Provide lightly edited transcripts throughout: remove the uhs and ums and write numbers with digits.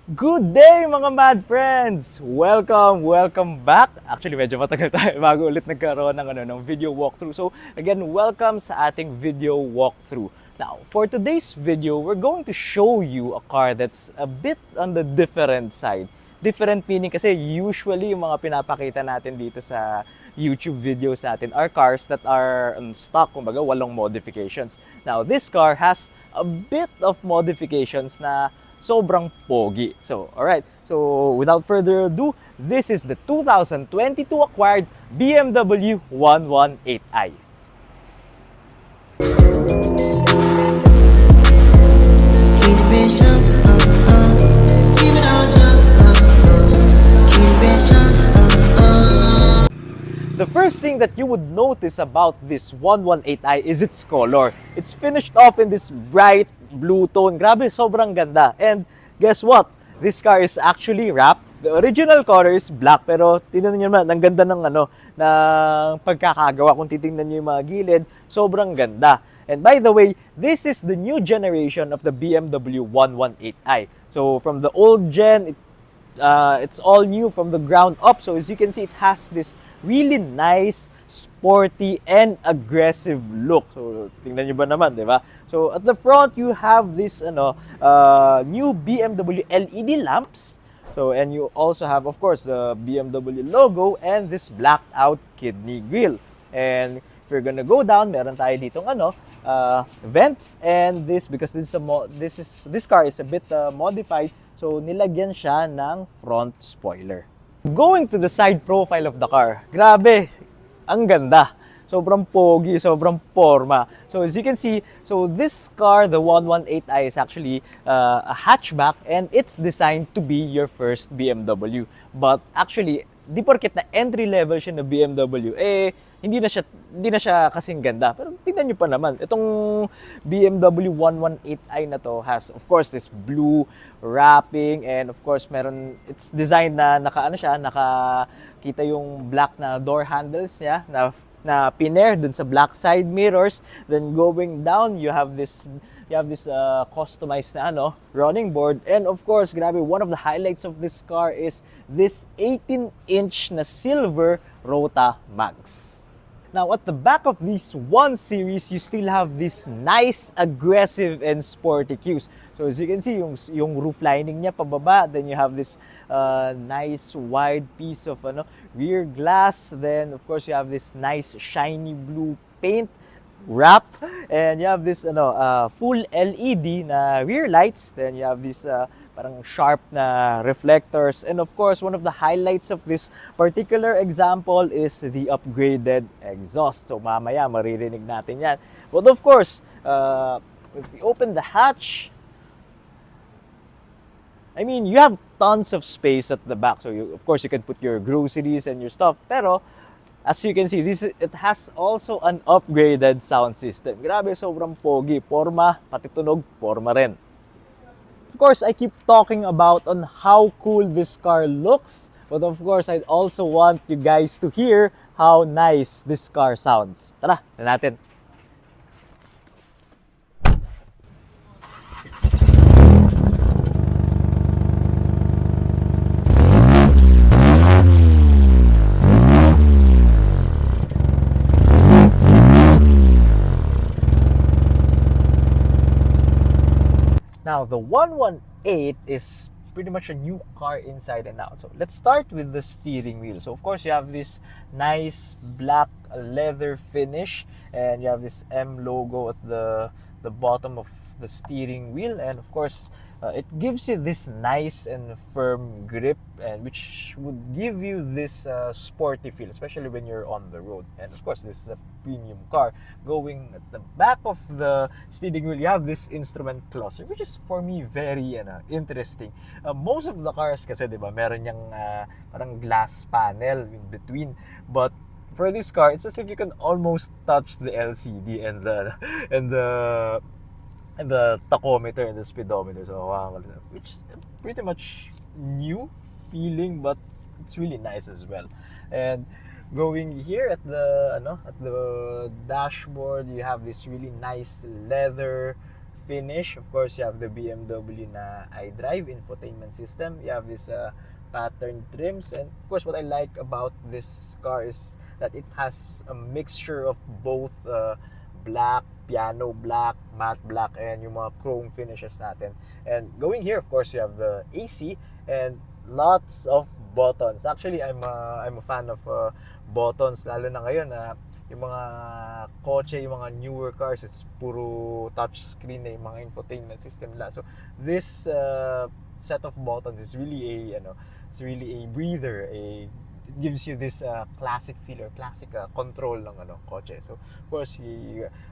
Good day mga mad friends! Welcome back! Actually, medyo matagal tayo bago ulit nagkaroon ng video walkthrough. So, again, welcome sa ating video walkthrough. Now, for today's video, we're going to show you a car that's a bit on the different side. Different meaning kasi usually yung mga pinapakita natin dito sa YouTube videos natin are cars that are stock, kumbaga walang modifications. Now, this car has a bit of modifications na sobrang pogi. So, alright. So, without further ado, this is the 2022 acquired BMW 118i. The first thing that you would notice about this 118i is its color. It's finished off in this bright blue tone. Grabe, sobrang ganda. And guess what? This car is actually wrapped. The original color is black, pero tingnan niyo naman, ang ganda ng ng pagkakagawa. Kung titingnan niyo yung mga gilid, sobrang ganda. And by the way, this is the new generation of the BMW 118i. So from the old gen, it's all new from the ground up. So as you can see, it has this really nice, sporty, and aggressive look. So, tingnan nyo ba naman, di ba? So, at the front, you have this new BMW LED lamps. So, and you also have, of course, the BMW logo and this blacked out kidney grille. And if you're gonna go down, meron tayo ditong vents, and this, because this car is a bit modified, so nilagyan siya ng front spoiler. Going to the side profile of the car, grabe, ang ganda. Sobrang pogi, sobrang forma. So as you can see, so this car, the 118i, is actually a hatchback, and it's designed to be your first BMW. But actually, di porket na entry level siya na BMW, hindi na siya kasing ganda. Pero tingnan niyo pa naman, itong BMW 118i na to has, of course, this blue wrapping, and of course, it's designed na nakakita yung black na door handles niya, na pinair dun sa black side mirrors. Then going down, you have this customized na running board, and of course, grabe, one of the highlights of this car is this 18-inch na silver Rota Mags. Now, at the back of this 1 Series, you still have this nice, aggressive, and sporty cues. So as you can see, yung roof lining niya pababa, then you have this nice wide piece of rear glass. Then of course, you have this nice shiny blue paint wrap, and you have this full LED na rear lights. Then you have this parang sharp na reflectors, and of course, one of the highlights of this particular example is the upgraded exhaust. So mamaya maririnig natin yan. But of course, if you open the hatch, I mean, you have tons of space at the back. So of course, you can put your groceries and your stuff. Pero as you can see, it has also an upgraded sound system. Grabe, sobrang pogi. Porma, pati tunog, porma rin. Of course, I keep talking about on how cool this car looks. But of course, I also want you guys to hear how nice this car sounds. Tara, tignan natin. Now, the 118 is pretty much a new car inside and out. So let's start with the steering wheel. So of course, you have this nice black leather finish, and you have this M logo at the bottom of the steering wheel, and of course, it gives you this nice and firm grip, and which would give you this sporty feel, especially when you're on the road. And of course, this is a premium car. Going at the back of the steering wheel, you have this instrument cluster, which is for me very interesting. Most of the cars kasi, di ba, meron yung parang glass panel in between, but for this car, it's as if you can almost touch the LCD and the tachometer and the speedometer. So wow, which is pretty much new feeling, but it's really nice as well. And going here at the dashboard, you have this really nice leather finish. Of course, you have the BMW na iDrive infotainment system. You have this pattern trims, and of course, what I like about this car is that it has a mixture of both black, piano black, matte black, and yung mga chrome finishes natin. And going here, of course, you have the AC and lots of buttons. Actually, I'm a fan of buttons, lalo na ngayon na yung mga kotse, yung mga newer cars, it's puro touch screen na yung mga infotainment system nila. So this set of buttons is really it's really a breather. It gives you this classic feel or classic control ng kotse. So of course,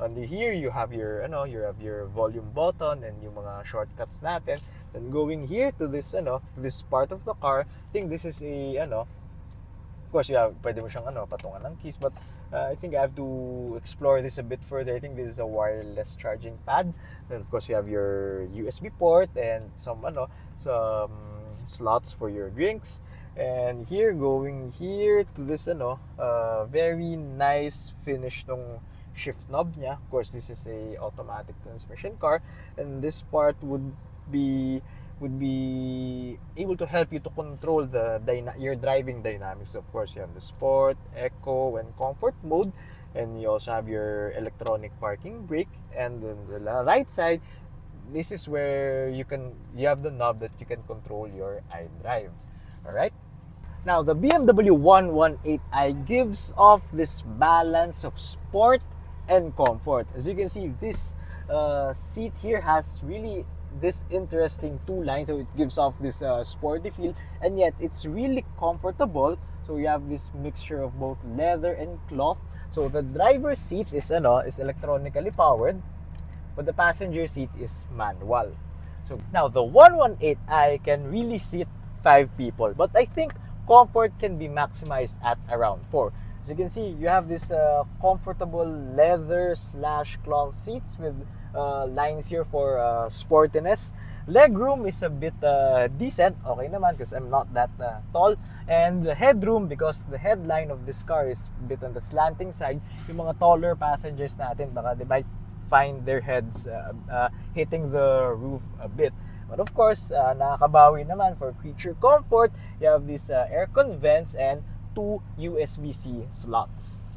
under here you have your volume button and yung mga shortcuts natin. Then going here to this this part of the car, I think this is of course, pwede mo siyang patungan ng keys, but I think I have to explore this a bit further. I think this is a wireless charging pad. Then of course, you have your USB port and some slots for your drinks. And here, going here to this very nice finish nung shift knob niya. Of course, this is a automatic transmission car, and this part would be able to help you to control your driving dynamics. Of course, you have the sport, eco, and comfort mode, and you also have your electronic parking brake. And on the right side, this is where you have the knob that you can control your iDrive. All right. Now, the BMW 118i gives off this balance of sport and comfort. As you can see, this seat here has really this interesting two lines, so it gives off this sporty feel, and yet it's really comfortable. So you have this mixture of both leather and cloth. So the driver's seat is electronically powered, but the passenger seat is manual. So now the 118i can really seat 5 people, but I think comfort can be maximized at around 4. As you can see, you have this comfortable leather/cloth seats with lines here for sportiness. Legroom is a bit decent, okay naman, because I'm not that tall. And the headroom, because the headline of this car is a bit on the slanting side, yung mga taller passengers natin, baka they might find their heads hitting the roof a bit. But of course, nakakabawi naman for creature comfort. You have these aircon vents and 2 USB-C slots.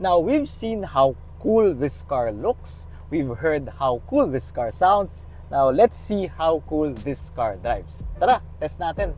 Now, we've seen how cool this car looks. We've heard how cool this car sounds. Now, let's see how cool this car drives. Tara, test natin.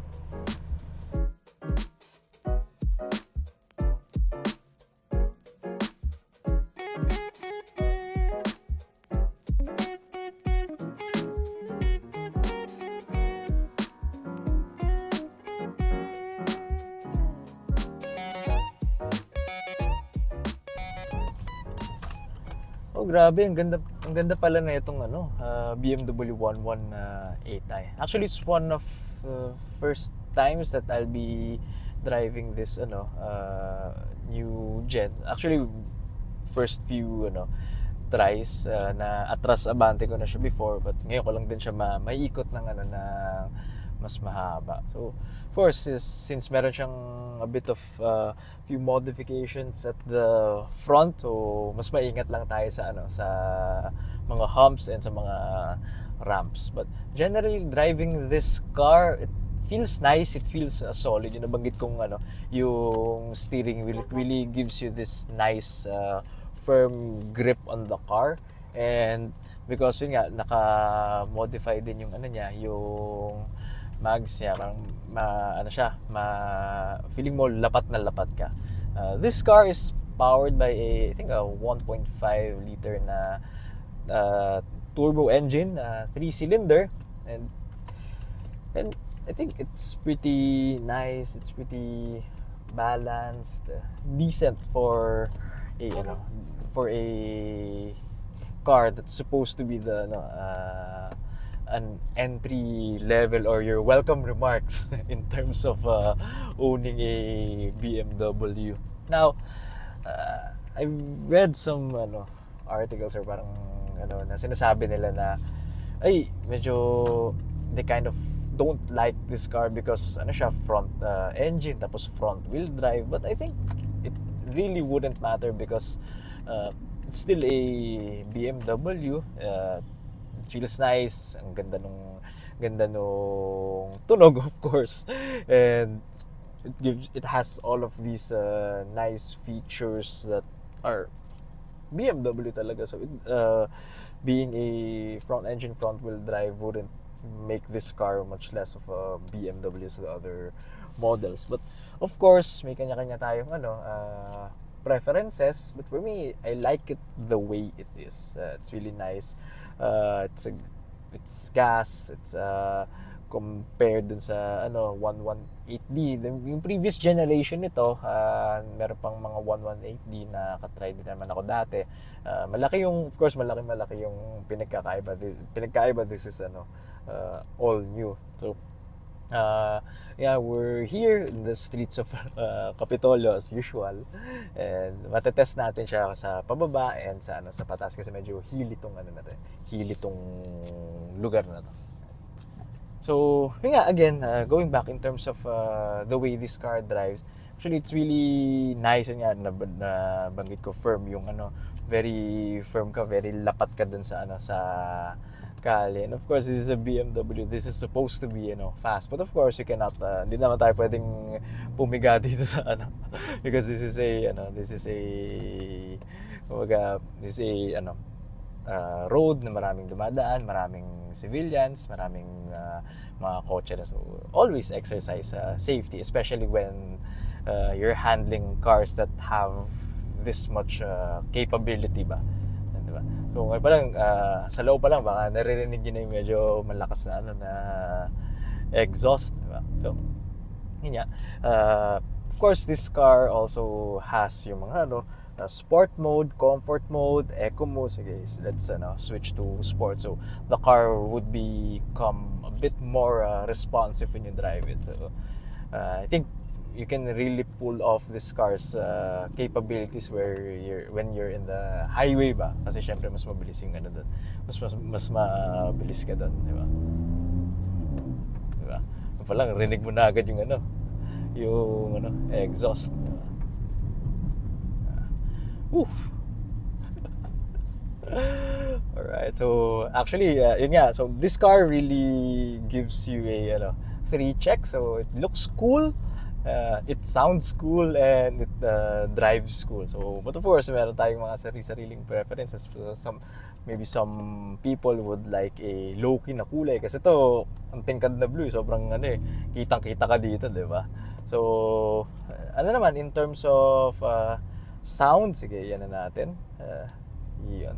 Oh, grabe, ang ganda pala na itong BMW 118i. Actually, it's one of the first times that I'll be driving this new gen. Actually, first few tries na atras abante ko na siya before, but ngayon ko lang din siya maiikot ng na mas mahaba. So, of course, since meron siyang a bit of few modifications at the front, so mas maingat lang tayo sa mga humps and sa mga ramps. But generally, driving this car, it feels nice, it feels solid. Yung nabanggit kong yung steering wheel, it really gives you this nice firm grip on the car. And because yun nga, naka-modify din yung yung mags niya, feeling mo lapat na lapat ka. This car is powered by I think a 1.5 liter na turbo engine, 3-cylinder, and I think it's pretty nice, it's pretty balanced, decent for a car that's supposed to be an entry level or your welcome remarks in terms of owning a BMW. Now, I read some articles or parang na sinasabi nila na medyo they kind of don't like this car because siya front engine tapos front wheel drive, but I think it really wouldn't matter because it's still a BMW. feels nice. Ang ganda nung tunog, of course. And it has all of these nice features that are BMW talaga. So being a front wheel drive wouldn't make this car much less of a BMW as the other models. But of course, may kanya-kanya tayong preferences. But for me, I like it the way it is. It's really nice. It's gas. It's compared dun sa 118D. Yung previous generation nito, meron pang mga 118D na katry din naman ako dati. Malaki yung, of course, malaki yung pinagkaiba. This is all new. So yeah, we're here in the streets of Kapitolyo as usual, and matetest natin siya sa pababa and sa pataas kasi medyo hilitong hilitong lugar na to. So yun nga, again, going back in terms of the way this car drives, actually it's really nice. Yun nga, nabanggit ko, firm yung very firm ka, very lapat ka dun sa sa kali. And of course, this is a BMW. This is supposed to be fast. But of course, you cannot hindi naman tayo pwedeng pumiga dito sa because this is a road na maraming dumadaan, maraming civilians, maraming mga kotse na. So always exercise safety, especially when you're handling cars that have this much capability ba. Diba? So ngayon pa lang, sa loob pa lang, baka naririnig nyo na yung medyo malakas na na exhaust, diba? So yun nga. Of course, this car also has yung mga sport mode, comfort mode, eco mode. Sige, let's switch to sport. So the car would become a bit more responsive when you drive it. So I think you can really pull off this car's capabilities when you're in the highway ba, kasi syempre mas mabilis yung doon, mas mabilis ka doon, di ba? Di ba? Palang rinig mo na agad yung exhaust, di ba? Alright, so actually yun nga, so this car really gives you a 3 check. So it looks cool, it sounds cool, and it drives cool. So but of course, meron tayong mga sariling preferences. So maybe some people would like a low-key na kulay, kasi to ang tingkad na blue, sobrang kitang-kita ka dito, di ba? So naman in terms of sound, sige, yan na natin. Yan.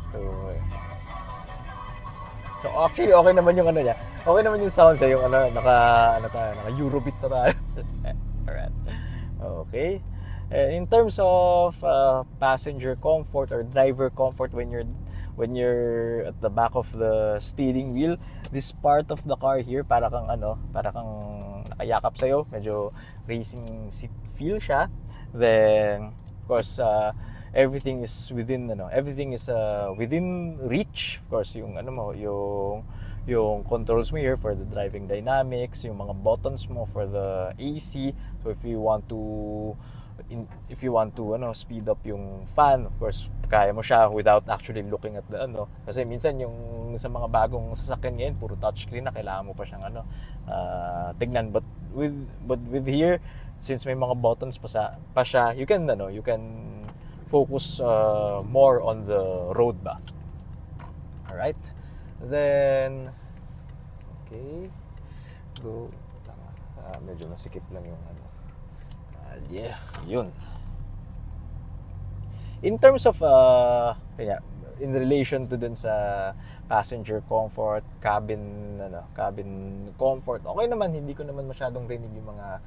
So actually okay naman yung niya. Okay naman yung sound sa yung naka Eurobeat na tayo. Alright. Okay. In terms of passenger comfort or driver comfort, when you're at the back of the steering wheel, this part of the car here para kang nakayakap sa iyo, medyo racing seat feel siya. Then of course, everything is within within reach. Of course, yung yung controls mo here for the driving dynamics, yung mga buttons mo for the AC. So if you want to speed up yung fan, of course kaya mo siya without actually looking at the kasi minsan yung sa mga bagong sasakyan ngayon puro touchscreen na, kailangan mo pa siyang tignan. But with here, since may mga buttons pa siya, you can focus more on the road ba. Alright, then okay, go. Medyo nasikip lang yung yeah, yun. In terms of in relation to dun sa passenger comfort, cabin comfort, okay naman, hindi ko naman masyadong rinig yung mga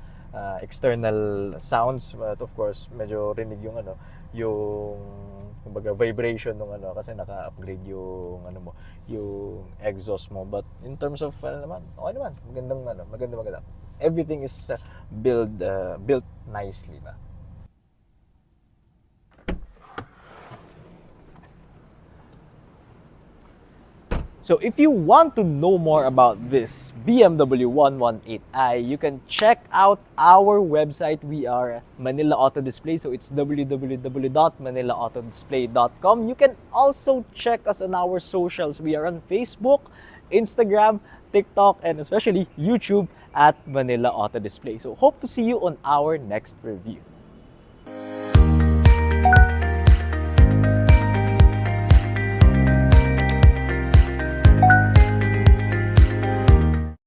external sounds, but of course medyo rinig yung yung kumbaga vibration ng kasi naka-upgrade yung yung exhaust mo. But in terms of naman, okay naman, maganda. Everything is built nicely ba. So if you want to know more about this BMW 118i, you can check out our website. We are Manila Auto Display, so it's www.manilaauto-display.com. You can also check us on our socials. We are on Facebook, Instagram, TikTok, and especially YouTube at Manila Auto Display. So hope to see you on our next review.